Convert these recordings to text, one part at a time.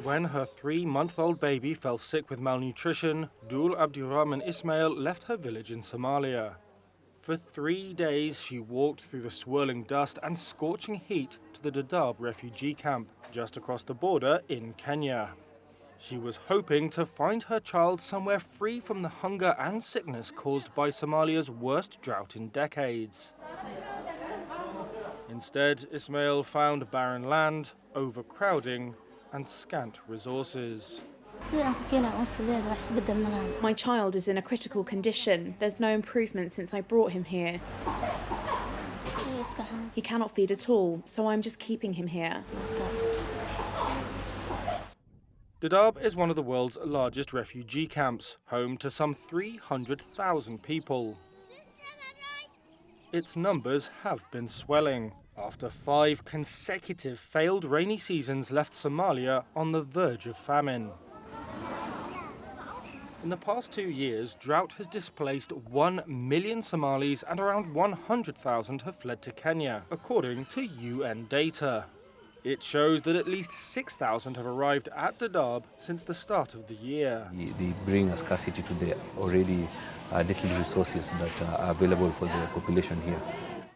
When her 3-month-old baby fell sick with malnutrition, Dul Abdirahman Ismail left her village in Somalia. For 3 days, she walked through the swirling dust and scorching heat to the Dadaab refugee camp, just across the border in Kenya. She was hoping to find her child somewhere free from the hunger and sickness caused by Somalia's worst drought in decades. Instead, Ismail found barren land, overcrowding, and scant resources. My child is in a critical condition. There's no improvement since I brought him here. He cannot feed at all, so I'm just keeping him here. Dadaab is one of the world's largest refugee camps, home to some 300,000 people. Its numbers have been swelling after 5 consecutive failed rainy seasons left Somalia on the verge of famine. In the past 2 years, drought has displaced 1 million Somalis and around 100,000 have fled to Kenya, according to UN data. It shows that at least 6,000 have arrived at Dadaab since the start of the year. They bring a scarcity to the already little resources that are available for the population here.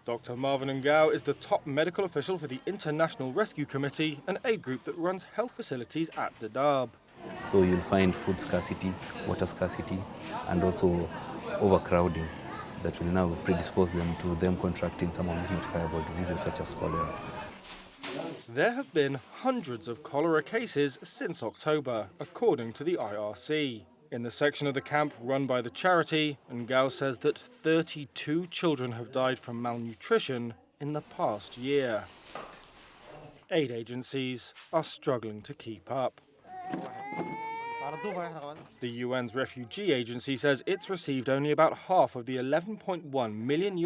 Dr. Marvin Ngao is the top medical official for the International Rescue Committee, an aid group that runs health facilities at Dadaab. So you'll find food scarcity, water scarcity, and also overcrowding that will now predispose them to them contracting some of these notifiable diseases such as cholera. There have been hundreds of cholera cases since October, according to the IRC. In the section of the camp run by the charity, Ngao says that 32 children have died from malnutrition in the past year. Aid agencies are struggling to keep up. The UN's refugee agency says it's received only about half of the $11.1 million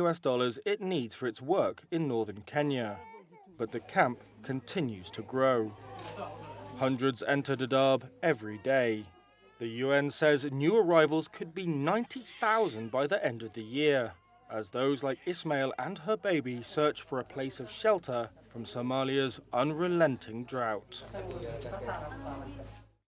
it needs for its work in northern Kenya. But the camp continues to grow. Hundreds enter Dadaab every day. The UN says new arrivals could be 90,000 by the end of the year, as those like Ismail and her baby search for a place of shelter from Somalia's unrelenting drought.